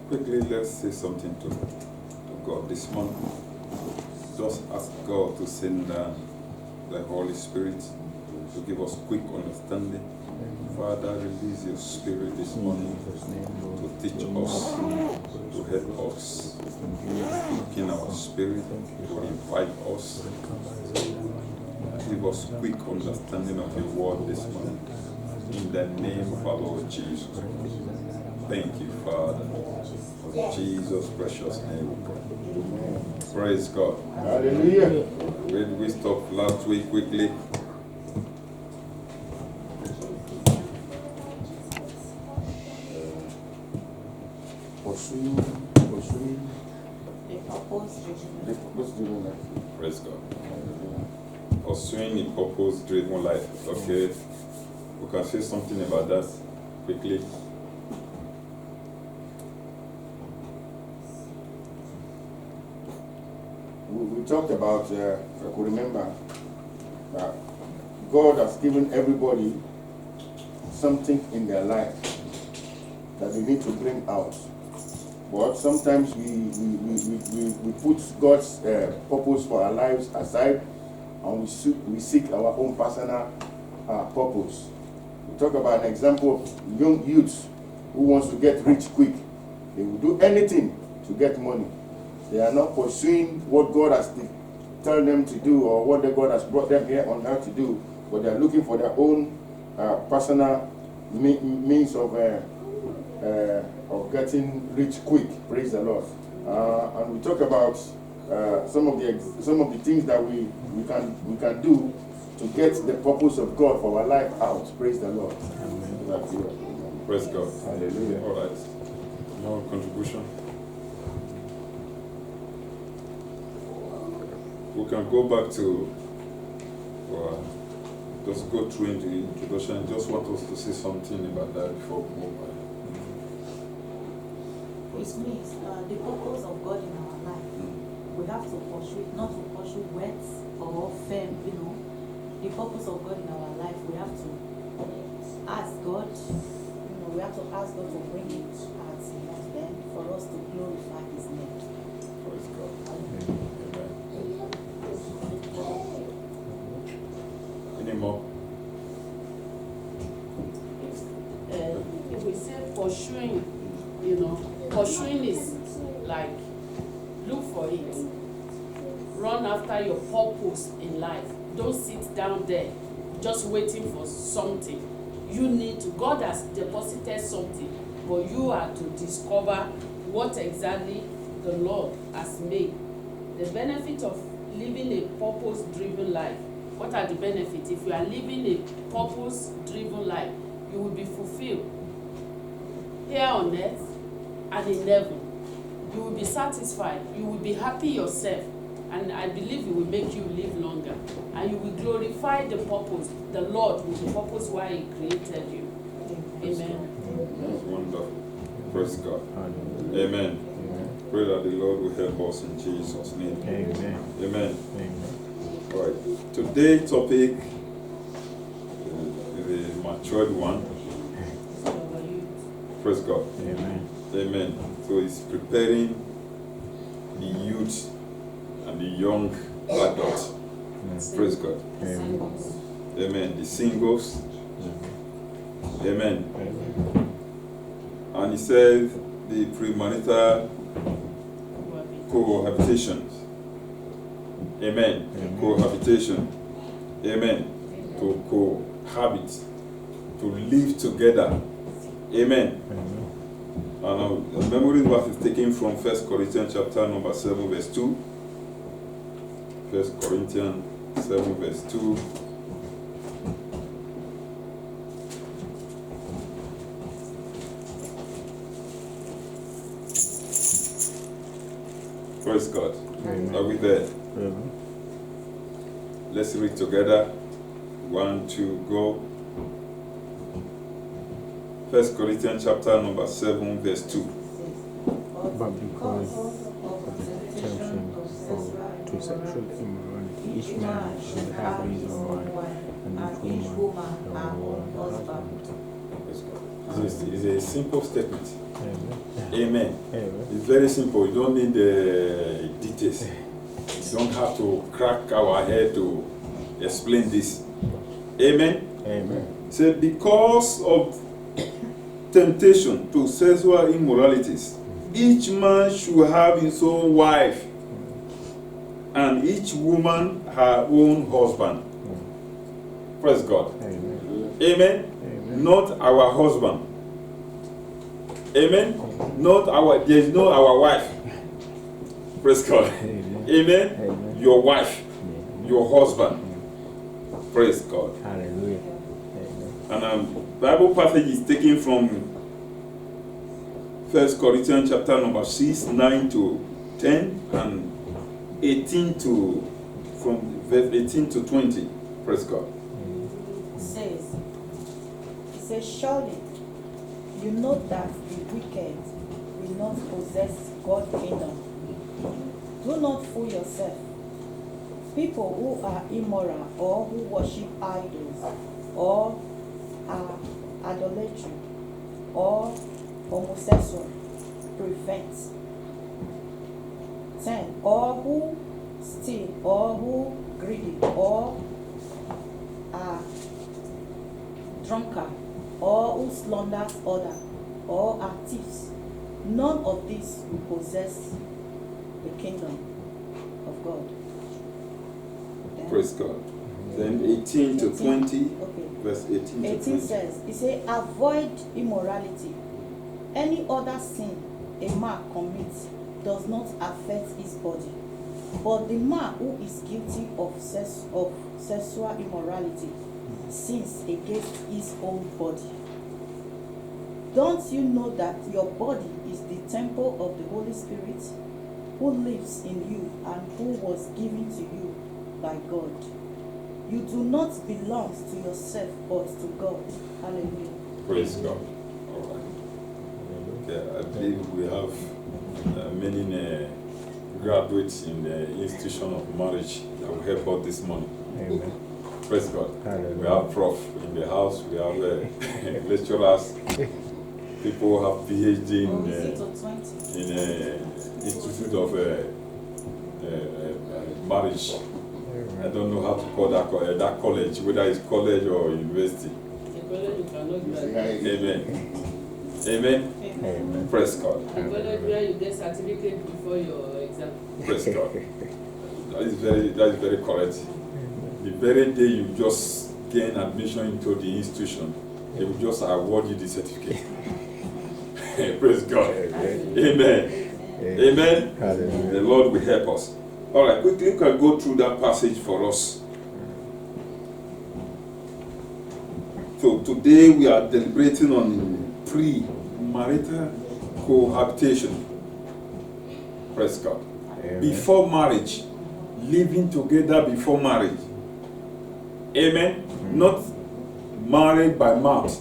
Quickly, let's say something to God this month. Just ask God to send the Holy Spirit to give us quick understanding. Father, release your Spirit this morning to teach us, to help us, to in our spirit, to revive us. Give us quick understanding of your word this morning. In the name of our Lord Jesus. Thank you, Father. For Jesus' precious name we pray. Praise God. Hallelujah. Where did we stop last week quickly? Pursuing The purpose-driven life. Praise God. Pursuing a purpose-driven life. Okay. We can say something about that quickly. We talked about, if I could remember, that God has given everybody something in their life that they need to bring out. But sometimes we put God's purpose for our lives aside, and we seek our own personal purpose. We talk about an example of young youths who wants to get rich quick. They will do anything to get money. They are not pursuing what God has told them to do or what God has brought them here on earth to do, but they are looking for their own personal means of getting rich quick. Praise the Lord. And we talk about some of the things that we can do to get the purpose of God for our life out. Praise the Lord. Amen. Praise God. Hallelujah. All right. More contribution. We can go back to just go through in the introduction. Just want us to say something about that before we move on. It means the purpose of God in our life. We have to pursue it, not to pursue words or fame, The purpose of God in our life, we have to ask God, we have to ask God to bring it as He has been for us to glorify His name. Praise God. Amen. Any more? If we say pursuing, pursuing is like look for it. Run after your purpose in life. Don't sit down there just waiting for something. You need to, God has deposited something, but you are to discover what exactly the Lord has made. The benefit of living a purpose-driven life. What are the benefits? If you are living a purpose-driven life, you will be fulfilled here on earth and in heaven. You will be satisfied. You will be happy yourself. And I believe it will make you live longer. And you will glorify the purpose, the Lord, with the purpose why He created you. Amen. That's wonderful. Praise God. Amen. Pray that the Lord will help us in Jesus' name. Amen. Amen. Amen. All right. Today's topic is a matured one. Praise God. Amen. Amen. So it's preparing the youth and the young adults. Praise God. Amen. Amen. The singles. Amen. Amen. And he says the premarital cohabitation. Amen. Amen. Cohabitation. Amen. To cohabit. To live together. Amen. Amen. And the memory verse is taken from 1 Corinthians chapter number 7 verse 2. 1 Corinthians 7 verse 2. Praise God. Amen. Are we there? Amen. Let's read together. 1, 2, go. 1 Corinthians chapter number 7 verse 2. But because of the temptation to sexual immorality, each man should have his own wife, and each woman her own husband. Praise God. It's a simple statement. Amen. Amen. Amen. It's very simple. You don't need the details. You don't have to crack our head to explain this. Amen. Amen. Say, because of temptation to sexual immoralities, each man should have his own wife, and each woman her own husband. Praise God. Amen. Amen. Amen. Not our husband. Amen. Not our. There is no our wife. Praise God. Amen. Amen. Amen. Your wife, Amen. your husband. Praise God. Hallelujah. Amen. And Bible passage is taken from 1 Corinthians chapter number 6, 9 to 10, and 18 to from verse 18 to 20. Praise God. It says, surely you know that the wicked will not possess God's kingdom. Do not fool yourself. People who are immoral or who worship idols or are idolatry or homosexual prevent 10 or who steal or who greedy or are drunkard or who slanders others or are thieves, none of these will possess the kingdom of God. Then- Praise God. Then 18 to 20, Okay. verse 18 to 18 20. says, it says, avoid immorality. Any other sin a man commits does not affect his body. But the man who is guilty of sexual immorality sins against his own body. Don't you know that your body is the temple of the Holy Spirit who lives in you and who was given to you by God? You do not belong to yourself but to God. Hallelujah. Praise God. All right. Okay, I believe we have many graduates in the institution of marriage that will help out this morning. Amen. Praise God. Hallelujah. We have prof in the house. We have lecturers. People who have PhD Oh, is it to 20? in institute of marriage. I don't know how to call that college, whether it's college or university. The college you cannot graduate. Amen. Amen. Amen. Praise God. The college where you get certificate before your exam. Praise God. That is very correct. The very day you just gain admission into the institution, they will just award you the certificate. Praise God. Amen. Amen. Hallelujah. The Lord will help us. All right, quickly we can go through that passage for us. So today we are deliberating on pre-marital cohabitation. Praise God. Amen. Before marriage, living together before marriage. Amen. Not married by mouth.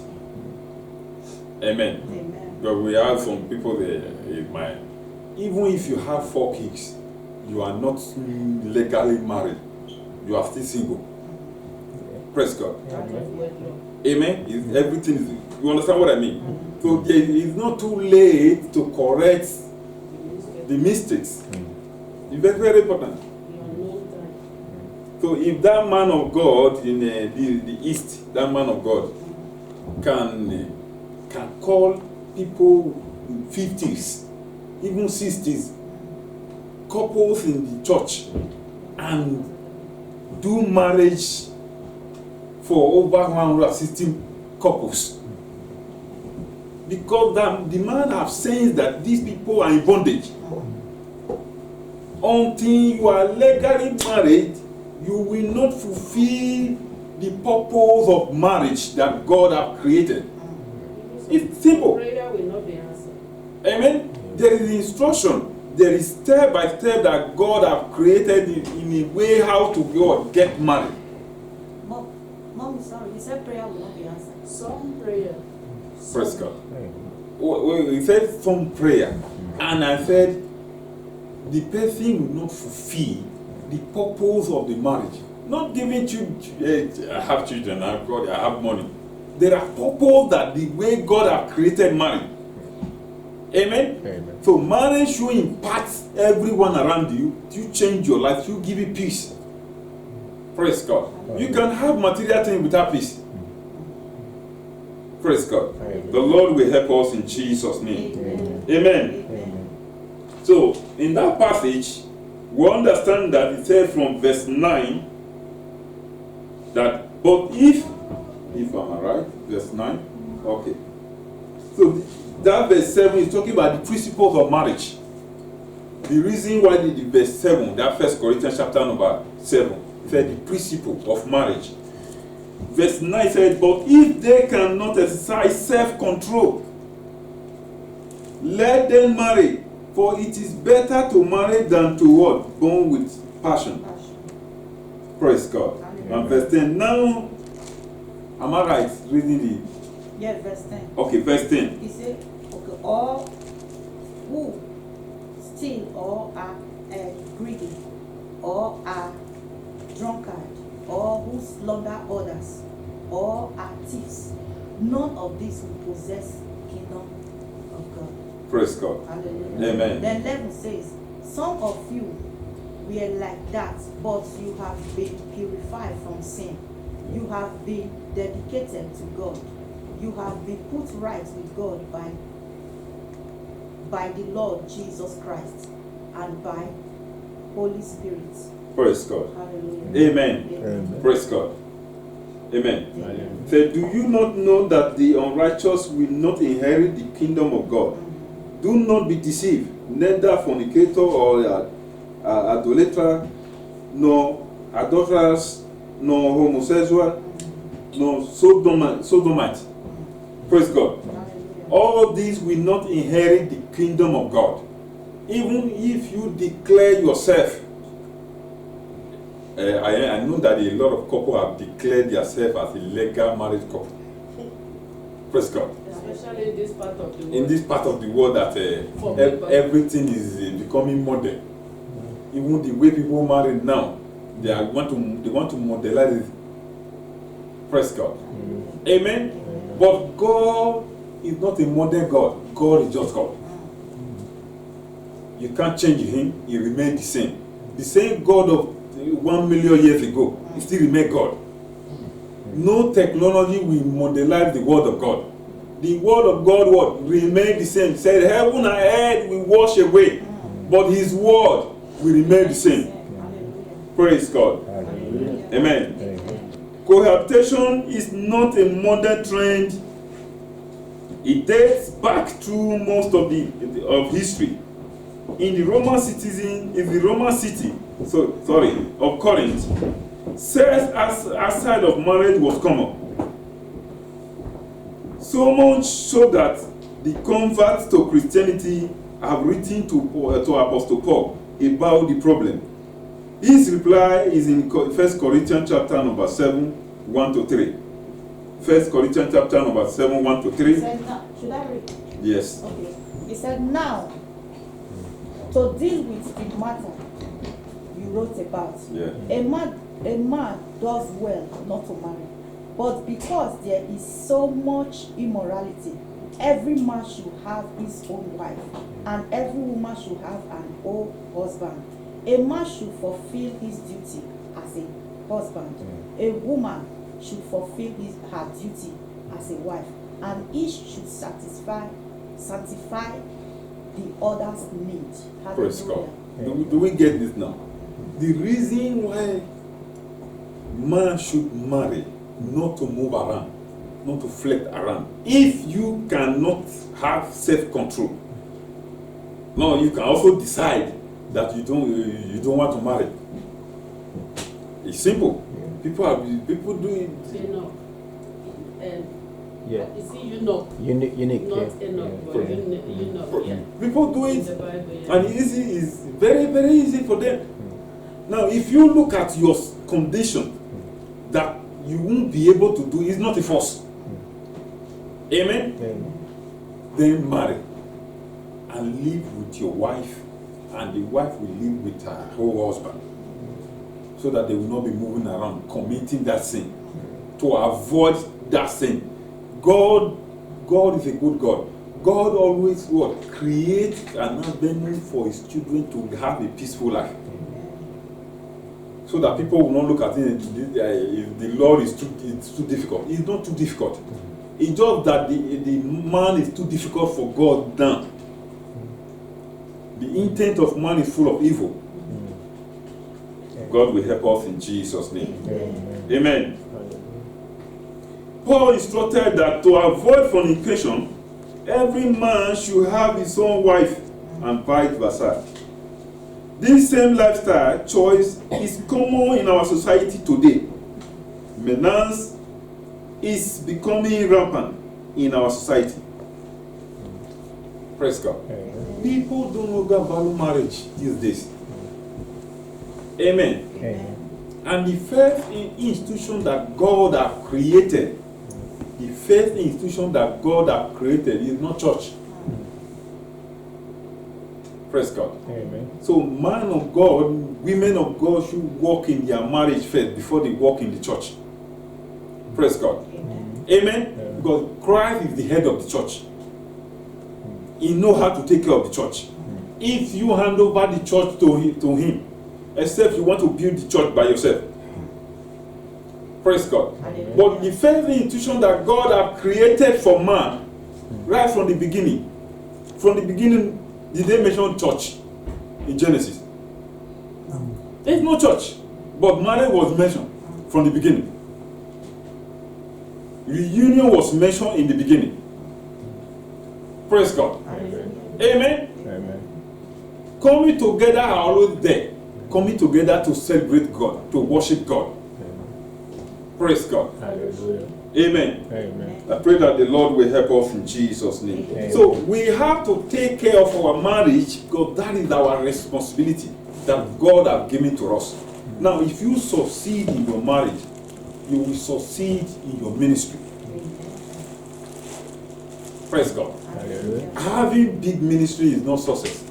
Amen. Amen. But we have some people there in mind. Even if you have 4 kids, you are not legally married. You are still single. Praise God. Out of wedlock. Amen. Everything is. You understand what I mean? So it's not too late to correct the mistakes. It's very, very important. You are no time. So if that man of God in the East, that man of God can call people in 50s, even 60s, couples in the church, and do marriage for over 160 couples, because the man have sensed that these people are in bondage. Until you are legally married, you will not fulfill the purpose of marriage that God have created. It's simple. Prayer will not be answered. Amen. There is instruction. There is step by step that God have created in a way how to go and get married. Mom, sorry, you said prayer will not be answered. Some prayer. Praise God. Well, he said some prayer, and I said the person will not fulfill the purpose of the marriage. Not giving children, I have children, I have money. There are purposes that the way God have created marriage. Amen? Amen. So marriage should impact everyone around you. You change your life. You give you peace. Praise God. You can have material things without peace. Praise God. Amen. The Lord will help us in Jesus' name. Amen. Amen. Amen. So in that passage, we understand that it says from verse 9 that, but if I'm right, verse 9, okay. So that verse 7 is talking about the principles of marriage. The reason why the verse 7, that 1 Corinthians chapter number 7, said the principle of marriage. Verse 9 said, but if they cannot exercise self-control, let them marry, for it is better to marry than to what? Born with passion. Praise God. And verse 10. Now, am I right reading the? Yeah, verse 10. Okay, verse 10. He said, okay, all who steal or are greedy or are drunkard or who slander others or are thieves, none of these will possess kingdom of God. Praise God. Hallelujah. Amen. Then 11 says, some of you were like that, but you have been purified from sin. You have been dedicated to God. You have been put right with God by the Lord Jesus Christ and by Holy Spirit. Praise God. Hallelujah. Amen. Amen. Praise God. Amen. Amen. Say, do you not know that the unrighteous will not inherit the kingdom of God? Do not be deceived, neither fornicator or idolater, nor adulterers, nor homosexual, nor sodomite. Praise God. Hallelujah. All these will not inherit the kingdom of God. Even if you declare yourself, I know that a lot of couples have declared themselves as a legal marriage couple. Praise God. Especially in this part of the world. In this part of the world that everything is becoming modern. Even the way people marry now, they want to modelize it. Praise God. Amen. But God is not a modern God. God is just God. You can't change him. He remains the same. The same God of 1 million years ago, he still remains God. No technology will modelize the word of God. The word of God what remain the same. He said heaven and earth will wash away, but his word will remain the same. Hallelujah. Praise God. Hallelujah. Amen. Amen. Cohabitation is not a modern trend. It dates back through most of history. In the Roman city of Corinth, sex outside of marriage was common. So much so that the converts to Christianity have written to Apostle Paul about the problem. His reply is in 1 Corinthians chapter number 7, 1-3. 1 Corinthians chapter number 7, 1-3. He said, now, should I read? Yes. Okay. He said, now, to deal with the matter you wrote about, Yeah. a man does well not to marry. But because there is so much immorality, every man should have his own wife, and every woman should have an own husband. A man should fulfill his duty as a husband. A woman should fulfill her duty as a wife, and each should sanctify the other's need. Praise God. Hallelujah. Do we get this now? The reason why man should marry, not to move around, not to flirt around. If you cannot have self-control, no, you can also decide that you don't want to marry. It's simple. People do it. Enoch. And Yeah. is it Enoch? Unique. Not Yeah. Enoch, but Yeah. Enoch. Yeah. People do In it, the Bible, yeah. and it's very, very easy for them. Now, if you look at your condition, that you won't be able to do, it's not a force. Amen. Amen. Then marry and live with your wife, and the wife will live with her whole husband, so that they will not be moving around committing that sin, to avoid that sin. God is a good God. God always what? Creates an avenue for his children to have a peaceful life. So that people will not look at it, if the Lord is it's too difficult. It's not too difficult. It's just that the man is too difficult for God now. The intent of man is full of evil. God will help us in Jesus' name. Amen. Paul instructed that to avoid fornication, every man should have his own wife and vice versa. This same lifestyle choice is common in our society today. Menace is becoming rampant in our society. Praise God. People don't longer value marriage these days. Amen. And the first institution that God has created, is not church. Praise God. Amen. So man of God, women of God should walk in their marriage first before they walk in the church. Praise God. Amen. Amen. Because Christ is the head of the church. He knows how to take care of the church. If you hand over the church to him, except you want to build the church by yourself. Praise God. Hallelujah. But the first institution that God has created for man, right from the beginning, did they mention church in Genesis? There's no church, but marriage was mentioned from the beginning. Reunion was mentioned in the beginning. Praise God. Hallelujah. Amen. Amen. Coming together are always there. Coming together to celebrate God, to worship God. Praise God. Hallelujah. Amen. Amen. I pray that the Lord will help us in Jesus' name. Amen. So we have to take care of our marriage because that is our responsibility that God has given to us. Now, if you succeed in your marriage, you will succeed in your ministry. Praise God. Hallelujah. Having big ministry is not success.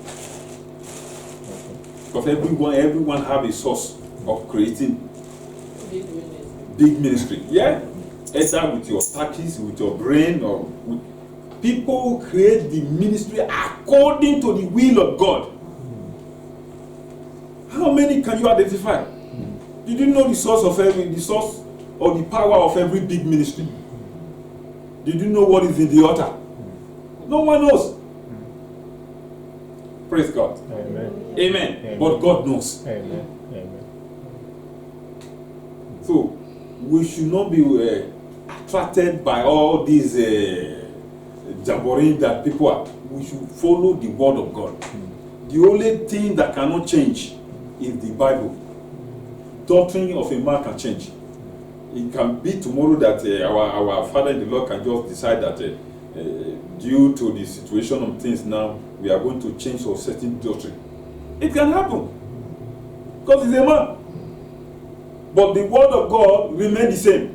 Because everyone have a source of creating big ministry. Yeah? Either with your tactics, with your brain, or with people who create the ministry according to the will of God. How many can you identify? Did you know the source or the power of every big ministry? Did you know what is in the altar? No one knows. Praise God. Amen. Amen. Amen. But God knows. Amen. Amen. So we should not be attracted by all these jamboree that people are. We should follow the word of God. The only thing that cannot change is the Bible. Doctrine of a man can change. It can be tomorrow that our Father in the Lord can just decide that due to the situation of things now, we are going to change a certain doctrine. It can happen. Because he's a man. But the word of God remains the same.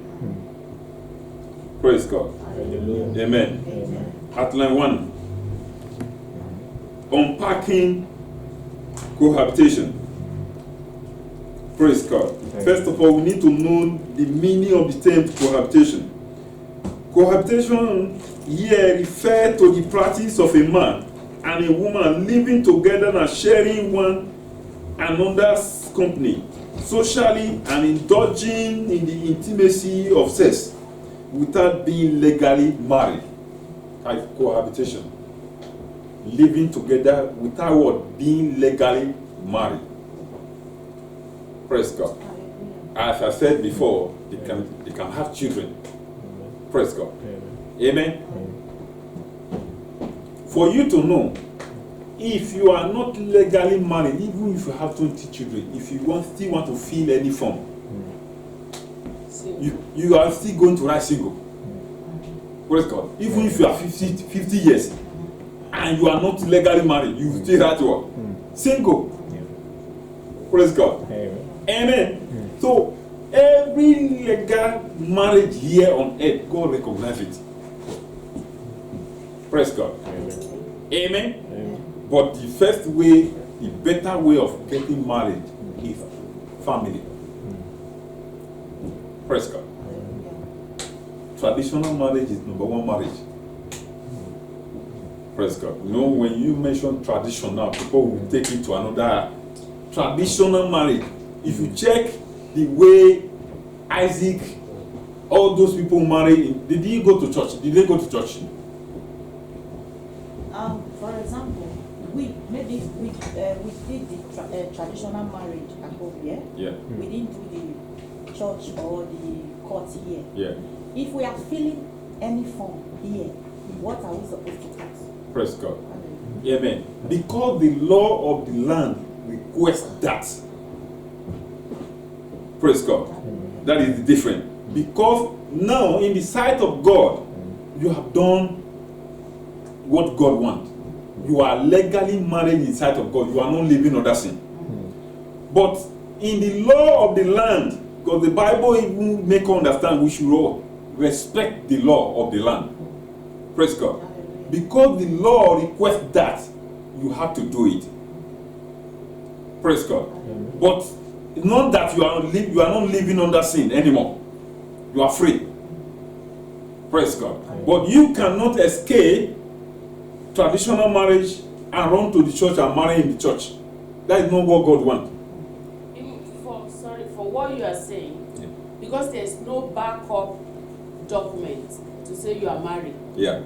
Praise God. Hallelujah. Amen. Amen. Outline 1. Unpacking cohabitation. Praise God. First of all, we need to know the meaning of the term cohabitation. Cohabitation here refers to the practice of a man and a woman living together and sharing one another's company, socially, and indulging in the intimacy of sex without being legally married. Like cohabitation. Living together without what? Being legally married. Praise God. As I said before, they can have children. Praise God. Amen. For you to know, if you are not legally married, even if you have 20 children, if you still want to fill any form, you are still going to write single. Praise God. Even if you are 50 years and you are not legally married, you still write what? Single. Praise God. Amen. So every legal marriage here on earth, God recognizes it. Praise God. Amen. But the first way, the better way of getting married is family. Praise God. Traditional marriage is number one marriage. Praise God. You know, when you mention traditional, people will take it to another traditional marriage. If you check the way Isaac, all those people married, did he go to church? Did they go to church? For example, we did the traditional marriage at home, yeah? Yeah. We didn't do the church or the court here. Yeah. If we are filling any form here, what are we supposed to do? Praise God. Amen. Because the law of the land requests that. Praise God. That is the difference. Because now, in the sight of God, you have done what God wants. You are legally married in the sight of God. You are not living under sin. But in the law of the land, because the Bible even make us understand we should all respect the law of the land. Praise God. Because the law requests that, you have to do it. Praise God. But it's not that you are not living under sin anymore. You are free. Praise God. But you cannot escape traditional marriage and run to the church and marry in the church. That is not what God wants. For what you are saying, because there is no backup document to say you are married. Yeah.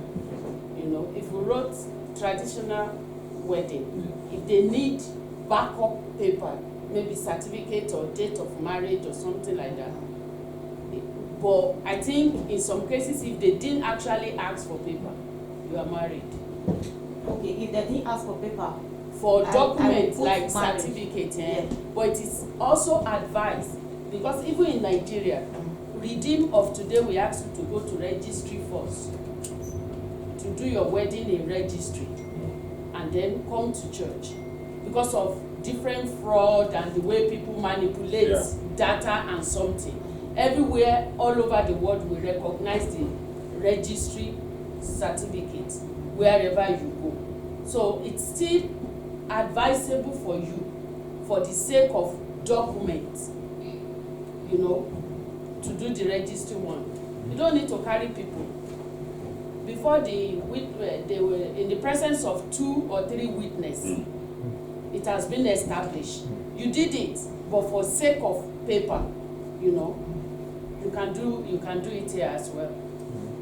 You know, if we wrote traditional wedding, if they need backup paper, maybe certificate or date of marriage or something like that. But I think in some cases, if they didn't actually ask for paper, you are married. Okay, if they didn't ask for paper, For documents I will put like marriage. certificate, Yeah. But it is also advised, because even in Nigeria, Redeem of today we ask you to go to registry first, to do your wedding in registry, and then come to church, because of different fraud and the way people manipulate data and something. Everywhere, all over the world, we recognize the registry certificate wherever you go. So it's still advisable for you, for the sake of documents, you know, to do the registry one. You don't need to carry people. Before they were in the presence of 2 or 3 witnesses, it has been established. You did it, but for sake of paper, you know, you can do it here as well.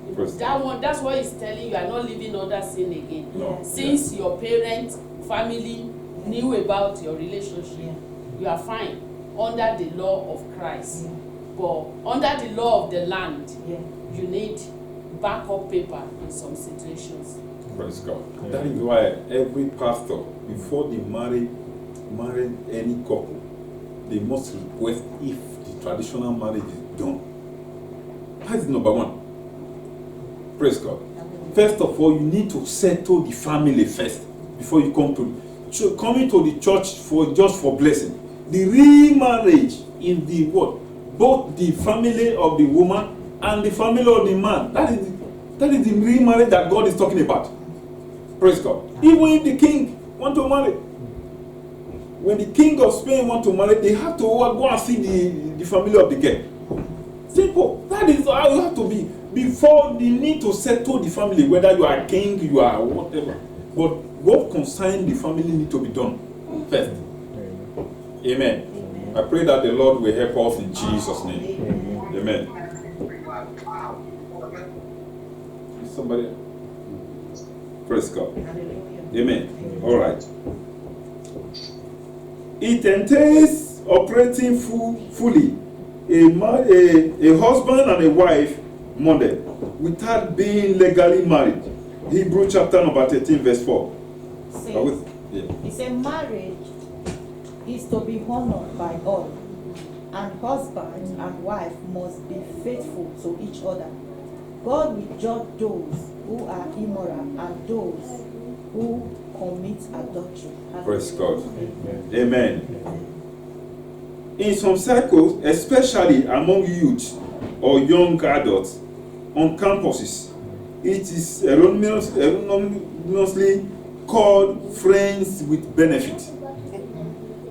You know, that one, that's what it's telling you are not living under sin again. No. Since your parents, family knew about your relationship, you are fine under the law of Christ. But under the law of the land, you need backup paper in some situations. Praise God. That is why every pastor, before they marry any couple, they must request if the traditional marriage is done. That is number one. Praise God. First of all, you need to settle the family first before you come to coming to the church just for blessing. The remarriage in the what? Both the family of the woman and the family of the man. That is the remarriage that God is talking about. Praise God. Even if the king want to marry, when the king of Spain want to marry, they have to go and see the family of the girl. Simple. That is how you have to be. Before they need to settle the family, whether you are a king, you are whatever. But what concerns the family need to be done first. Amen. I pray that the Lord will help us in Jesus' name. Amen. Somebody. Praise God. Amen. All right. It entails operating fully a husband and a wife model without being legally married. Hebrews chapter number 13 verse 4. It says marriage is to be honored by all, and husband and wife must be faithful to each other. God will judge those who are immoral and those who commit adultery. Praise God. Amen. In some circles, especially among youth or young adults on campuses, it is erroneously called friends with benefit.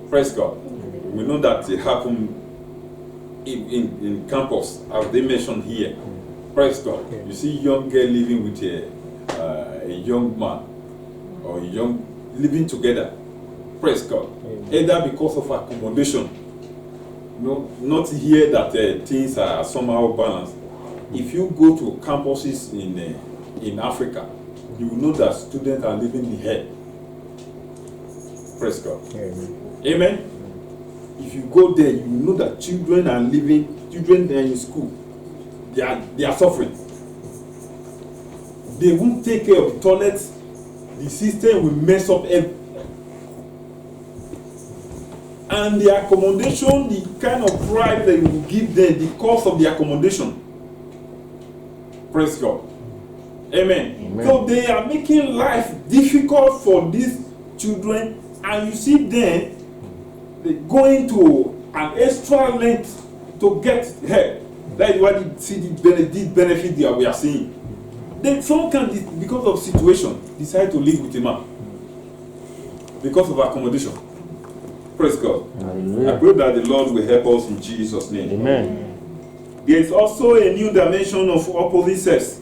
Praise God. We know that it happened in campus, as they mentioned here. Praise God. You see young girl living with a young man. or young living together. Praise God. Amen. Either because of accommodation, no, not here that things are somehow balanced. If you go to campuses in Africa, you will know that students are living the hell. Praise God. Amen. Amen. If you go there, you will know that children are in school. They are suffering. They won't take care of the toilets. The system will mess up everything. And the accommodation, the kind of pride that you will give them, the cost of the accommodation. Praise God. Amen. Amen. So they are making life difficult for these children, and you see them they going to an extra length to get help. That is why you see this benefit that we are seeing. Then some can, because of situation, decide to live with a man because of accommodation. Praise God. I Hallelujah. pray that the Lord will help us in Jesus' name. Amen. There is also a new dimension of opposite sex,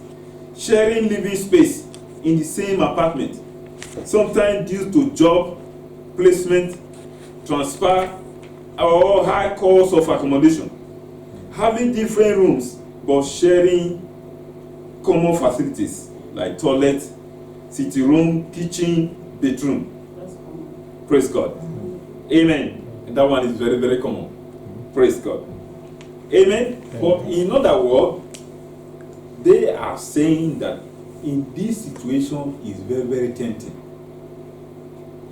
sharing living space in the same apartment, sometimes due to job, placement, transfer, or high cost of accommodation. Having different rooms but sharing common facilities like toilet, sitting room, kitchen, bedroom. That's common. Praise God. Amen. And that one is very, very common. Praise God. Amen. But in other words, they are saying that in this situation is very, very tempting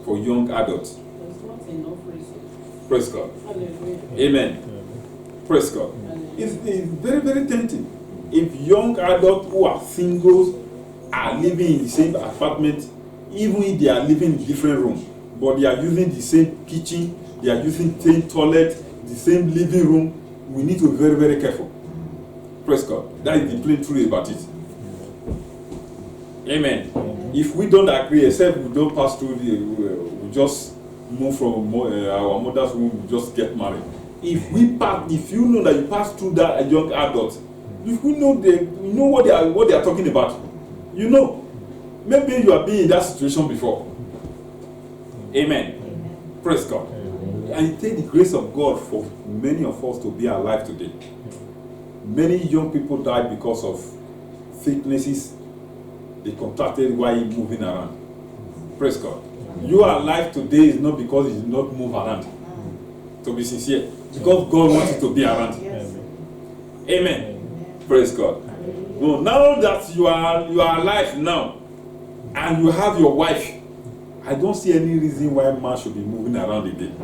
for young adults. There's not enough reason. Praise God. Hallelujah. Amen. Praise God. Hallelujah. It's very, very tempting. If young adults who are singles are living in the same apartment, even if they are living in different rooms, but they are using the same kitchen, they are using the same toilet, the same living room, we need to be very, very careful. Praise God. That is the plain truth about it. Amen. If we don't agree, except we don't pass through we just move from our mother's womb, we just get married. If you know that you pass through that young adult, if we know you know what they are talking about, you know, maybe you have been in that situation before. Amen. Praise God. And it takes the grace of God for many of us to be alive today. Many young people died because of sicknesses they contracted while moving around. Praise God. You are alive today is not because you did not move around. To be sincere, because God wants you to be around. Yes. Amen. Praise God. Well, now that you are alive now, and you have your wife, I don't see any reason why man should be moving around again.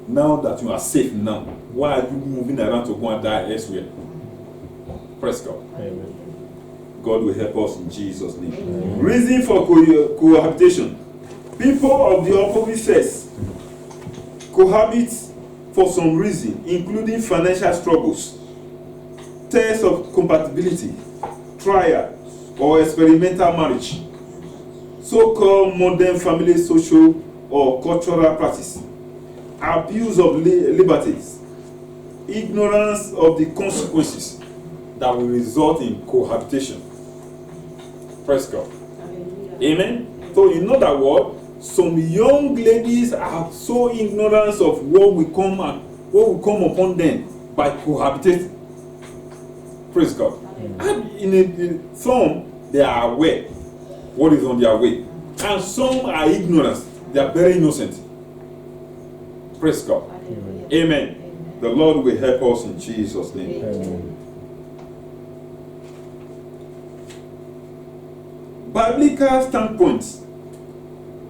Now that you are safe now, why are you moving around to go and die elsewhere? Praise God. Amen. God will help us in Jesus' name. Reason for cohabitation. People of the opposite sex cohabit for some reason, including financial struggles, tests of compatibility, trial, or experimental marriage, so-called modern family social or cultural practice, abuse of liberties, ignorance of the consequences that will result in cohabitation. Praise God. Hallelujah. Amen. So in other words, some young ladies are so ignorant of what will come upon them by cohabitating. Praise God. And in some they are aware what is on their way, and some are ignorant. They are very innocent. Praise God. Hallelujah. Amen. The Lord will help us in Jesus' name. Amen. Biblical standpoint.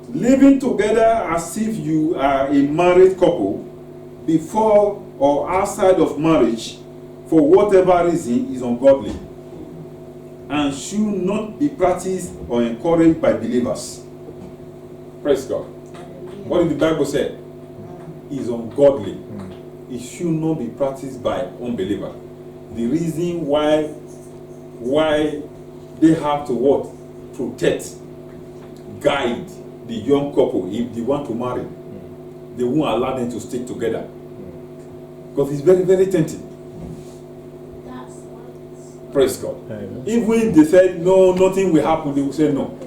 Living together as if you are a married couple before or outside of marriage for whatever reason is ungodly and should not be practiced or encouraged by believers. Praise God. What did the Bible say? Is ungodly. It should not be practiced by unbelievers. The reason why they have to what? Protect, guide the young couple if they want to marry. They won't allow them to stick together. Because it's very, very tempting. Praise God. Amen. Even if they said no, nothing will happen, they will say no.